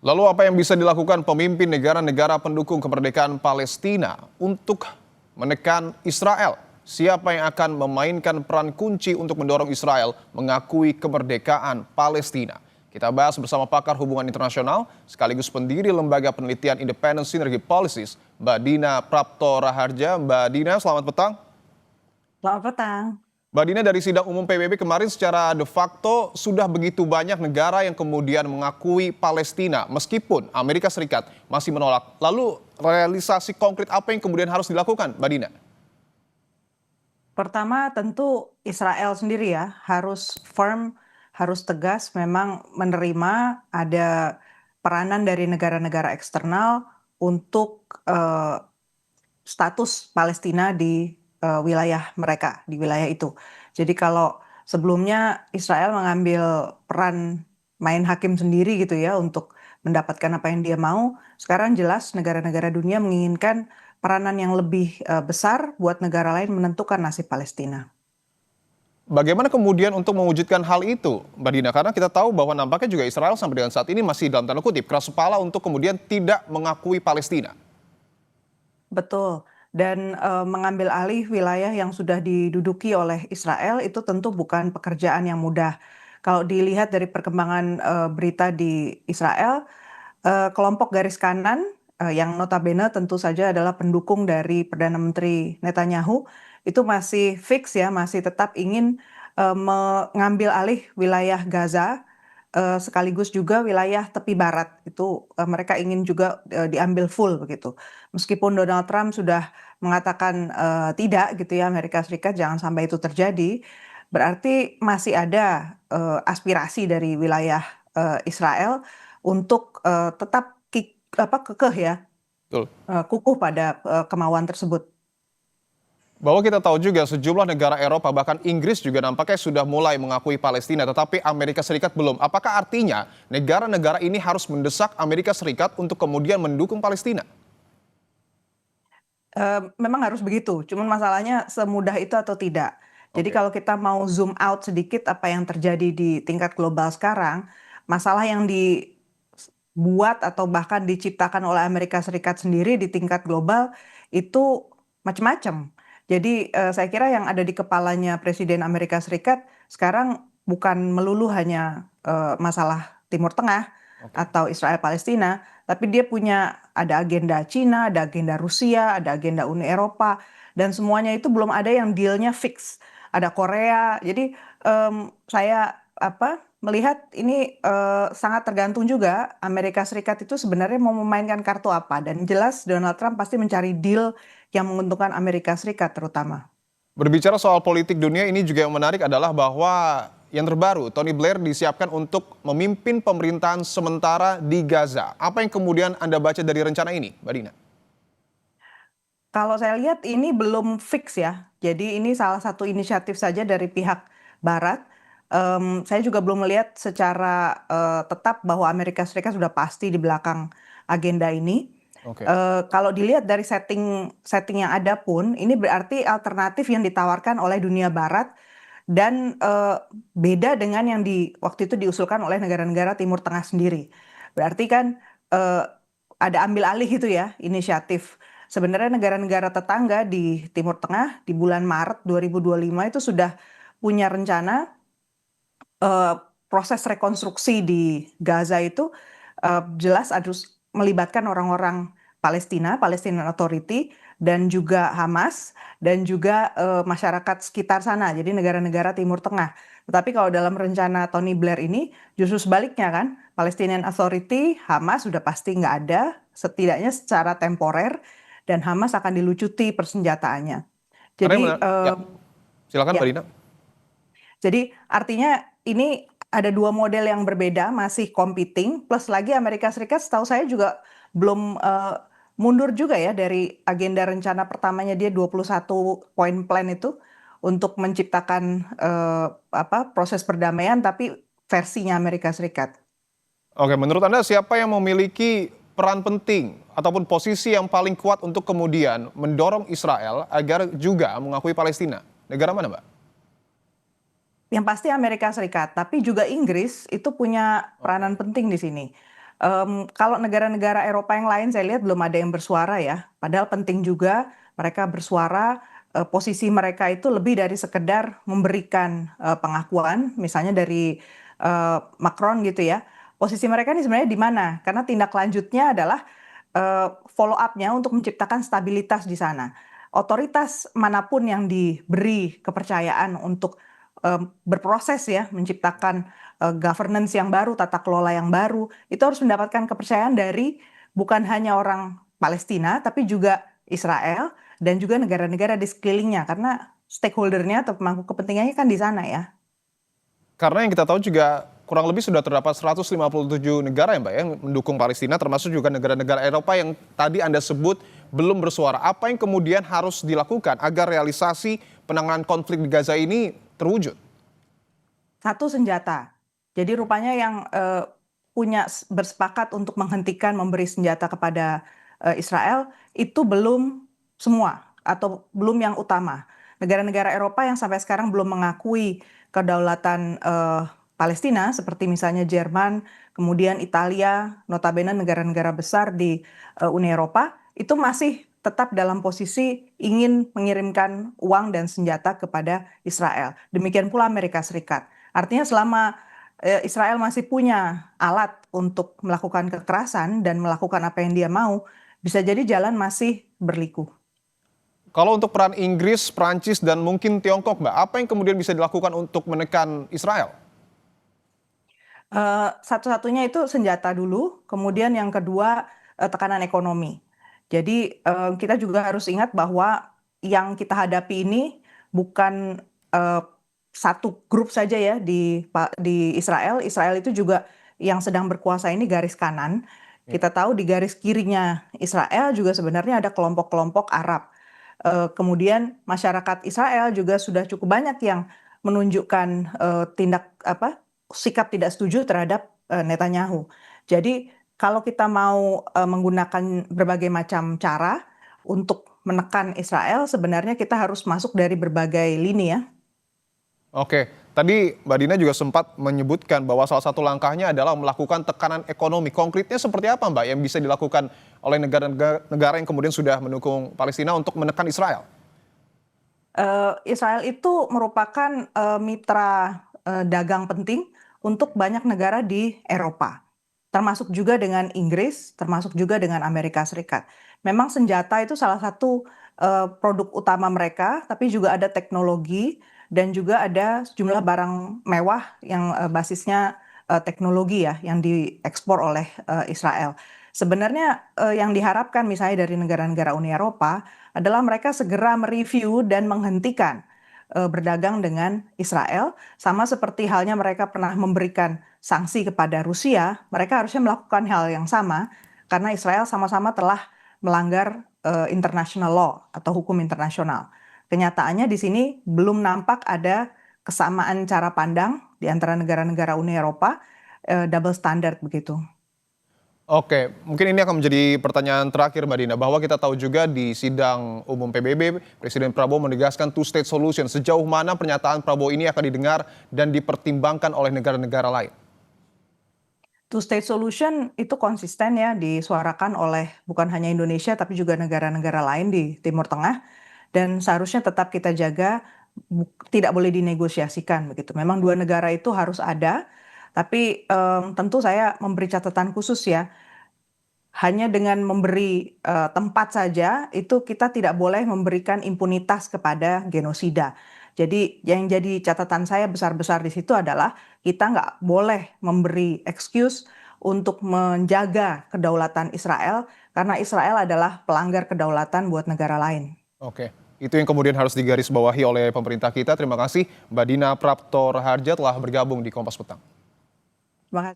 Lalu apa yang bisa dilakukan pemimpin negara-negara pendukung kemerdekaan Palestina untuk menekan Israel? Siapa yang akan memainkan peran kunci untuk mendorong Israel mengakui kemerdekaan Palestina? Kita bahas bersama pakar hubungan internasional sekaligus pendiri Lembaga Penelitian Independent Synergy Policies, Mbak Dina Prapto Raharja. Mbak Dina, selamat petang. Selamat petang. Mbak Dina, dari sidang umum PBB kemarin secara de facto sudah begitu banyak negara yang kemudian mengakui Palestina meskipun Amerika Serikat masih menolak. Lalu realisasi konkret apa yang kemudian harus dilakukan, Mbak Dina? Pertama tentu Israel sendiri ya harus firm, harus tegas memang menerima ada peranan dari negara-negara eksternal untuk status Palestina di wilayah mereka, di wilayah itu. Jadi kalau sebelumnya Israel mengambil peran main hakim sendiri gitu ya untuk mendapatkan apa yang dia mau, sekarang jelas negara-negara dunia menginginkan peranan yang lebih besar buat negara lain menentukan nasib Palestina. Bagaimana kemudian untuk mewujudkan hal itu, Mbak Dina? Karena kita tahu bahwa nampaknya juga Israel sampai dengan saat ini masih dalam tanda kutip keras kepala untuk kemudian tidak mengakui Palestina. Betul. Dan mengambil alih wilayah yang sudah diduduki oleh Israel itu tentu bukan pekerjaan yang mudah. Kalau dilihat dari perkembangan berita di Israel, kelompok garis kanan yang notabene tentu saja adalah pendukung dari Perdana Menteri Netanyahu itu masih fix ya, masih tetap ingin mengambil alih wilayah Gaza sekaligus juga wilayah tepi barat itu mereka ingin juga diambil full begitu. Meskipun Donald Trump sudah mengatakan tidak gitu ya Amerika Serikat jangan sampai itu terjadi, berarti masih ada aspirasi dari wilayah Israel untuk tetap kekeh ya, Betul. kukuh pada kemauan tersebut. Bahwa kita tahu juga sejumlah negara Eropa bahkan Inggris juga nampaknya sudah mulai mengakui Palestina tetapi Amerika Serikat belum. Apakah artinya negara-negara ini harus mendesak Amerika Serikat untuk kemudian mendukung Palestina? Memang harus begitu, cuman masalahnya semudah itu atau tidak. Jadi Oke. kalau kita mau zoom out sedikit apa yang terjadi di tingkat global sekarang, masalah yang dibuat atau bahkan diciptakan oleh Amerika Serikat sendiri di tingkat global itu macam-macam. Jadi saya kira yang ada di kepalanya Presiden Amerika Serikat sekarang bukan melulu hanya masalah Timur Tengah Oke. atau Israel Palestina, tapi dia punya ada agenda Cina, ada agenda Rusia, ada agenda Uni Eropa, dan semuanya itu belum ada yang dealnya fix. Ada Korea, jadi saya melihat ini sangat tergantung juga Amerika Serikat itu sebenarnya mau memainkan kartu apa. Dan jelas Donald Trump pasti mencari deal yang menguntungkan Amerika Serikat terutama. Berbicara soal politik dunia ini juga yang menarik adalah bahwa yang terbaru Tony Blair disiapkan untuk memimpin pemerintahan sementara di Gaza. Apa yang kemudian Anda baca dari rencana ini, Mbak Dina? Kalau saya lihat ini belum fix ya. Jadi ini salah satu inisiatif saja dari pihak Barat. Saya juga belum melihat secara tetap bahwa Amerika Serikat sudah pasti di belakang agenda ini. Oke. Kalau dilihat dari setting yang ada pun, ini berarti alternatif yang ditawarkan oleh dunia Barat dan beda dengan yang waktu itu diusulkan oleh negara-negara Timur Tengah sendiri. Berarti kan eh, ada ambil alih itu ya inisiatif. Sebenarnya negara-negara tetangga di Timur Tengah di bulan Maret 2025 itu sudah punya rencana eh, proses rekonstruksi di Gaza itu jelas harus melibatkan orang-orang Palestina, Palestinian Authority, dan juga Hamas, dan juga masyarakat sekitar sana, jadi negara-negara Timur Tengah. Tetapi kalau dalam rencana Tony Blair ini justru sebaliknya kan, Palestinian Authority, Hamas sudah pasti nggak ada, setidaknya secara temporer, dan Hamas akan dilucuti persenjataannya. Karena yang Jadi ya, silakan Mbak ya, Dina. jadi artinya ini ada dua model yang berbeda masih competing plus lagi Amerika Serikat setahu saya juga belum mundur juga ya dari agenda rencana pertamanya dia 21 point plan itu untuk menciptakan proses perdamaian tapi versinya Amerika Serikat. Oke, menurut Anda siapa yang memiliki peran penting ataupun posisi yang paling kuat untuk kemudian mendorong Israel agar juga mengakui Palestina? Negara mana, Mbak? Yang pasti Amerika Serikat, tapi juga Inggris itu punya Oke. peranan penting di sini. Kalau negara-negara Eropa yang lain saya lihat belum ada yang bersuara ya. Padahal penting juga mereka bersuara. Posisi mereka itu lebih dari sekedar memberikan pengakuan, misalnya dari Macron gitu ya. Posisi mereka ini sebenarnya di mana? Karena tindak lanjutnya adalah follow up-nya untuk menciptakan stabilitas di sana. Otoritas manapun yang diberi kepercayaan untuk berproses ya, menciptakan governance yang baru, tata kelola yang baru, itu harus mendapatkan kepercayaan dari bukan hanya orang Palestina, tapi juga Israel dan juga negara-negara di sekelilingnya, karena stakeholder-nya atau pemangku kepentingannya kan di sana ya. Karena yang kita tahu juga kurang lebih sudah terdapat 157 negara ya Mbak yang mendukung Palestina, termasuk juga negara-negara Eropa yang tadi Anda sebut belum bersuara. Apa yang kemudian harus dilakukan agar realisasi penanganan konflik di Gaza ini terwujud? Satu, senjata. Jadi rupanya yang bersepakat untuk menghentikan memberi senjata kepada Israel itu belum semua atau belum yang utama. Negara-negara Eropa yang sampai sekarang belum mengakui kedaulatan Palestina seperti misalnya Jerman, kemudian Italia, notabene negara-negara besar di Uni Eropa itu masih tetap dalam posisi ingin mengirimkan uang dan senjata kepada Israel. Demikian pula Amerika Serikat. Artinya selama Israel masih punya alat untuk melakukan kekerasan dan melakukan apa yang dia mau, bisa jadi jalan masih berliku. Kalau untuk peran Inggris, Prancis, dan mungkin Tiongkok, Mbak, apa yang kemudian bisa dilakukan untuk menekan Israel? Satu-satunya itu senjata dulu, kemudian yang kedua tekanan ekonomi. Jadi kita juga harus ingat bahwa yang kita hadapi ini bukan satu grup saja ya di Israel. Israel itu juga yang sedang berkuasa ini garis kanan. Kita tahu di garis kirinya Israel juga sebenarnya ada kelompok-kelompok Arab. Kemudian masyarakat Israel juga sudah cukup banyak yang menunjukkan tindak apa sikap tidak setuju terhadap Netanyahu. Jadi kalau kita mau menggunakan berbagai macam cara untuk menekan Israel, sebenarnya kita harus masuk dari berbagai lini ya. Oke, tadi Mbak Dina juga sempat menyebutkan bahwa salah satu langkahnya adalah melakukan tekanan ekonomi. Konkretnya seperti apa Mbak yang bisa dilakukan oleh negara-negara yang kemudian sudah mendukung Palestina untuk menekan Israel? Israel itu merupakan mitra dagang penting untuk banyak negara di Eropa, termasuk juga dengan Inggris, termasuk juga dengan Amerika Serikat. Memang senjata itu salah satu produk utama mereka, tapi juga ada teknologi dan juga ada sejumlah barang mewah yang basisnya teknologi ya, yang diekspor oleh Israel. Sebenarnya yang diharapkan misalnya dari negara-negara Uni Eropa adalah mereka segera mereview dan menghentikan berdagang dengan Israel, sama seperti halnya mereka pernah memberikan sanksi kepada Rusia, mereka harusnya melakukan hal yang sama karena Israel sama-sama telah melanggar international law atau hukum internasional. Kenyataannya di sini belum nampak ada kesamaan cara pandang di antara negara-negara Uni Eropa, double standard begitu. Oke, mungkin ini akan menjadi pertanyaan terakhir Mbak Dina, bahwa kita tahu juga di sidang umum PBB, Presiden Prabowo menegaskan two-state solution. Sejauh mana pernyataan Prabowo ini akan didengar dan dipertimbangkan oleh negara-negara lain? Two-state solution itu konsisten ya disuarakan oleh bukan hanya Indonesia tapi juga negara-negara lain di Timur Tengah dan seharusnya tetap kita jaga tidak boleh dinegosiasikan begitu. Memang dua negara itu harus ada, tapi tentu saya memberi catatan khusus ya. Hanya dengan memberi tempat saja itu kita tidak boleh memberikan impunitas kepada genosida. Jadi yang jadi catatan saya besar-besar di situ adalah kita nggak boleh memberi excuse untuk menjaga kedaulatan Israel karena Israel adalah pelanggar kedaulatan buat negara lain. Oke, itu yang kemudian harus digarisbawahi oleh pemerintah kita. Terima kasih Mbak Dina Prapto Raharja telah bergabung di Kompas Petang.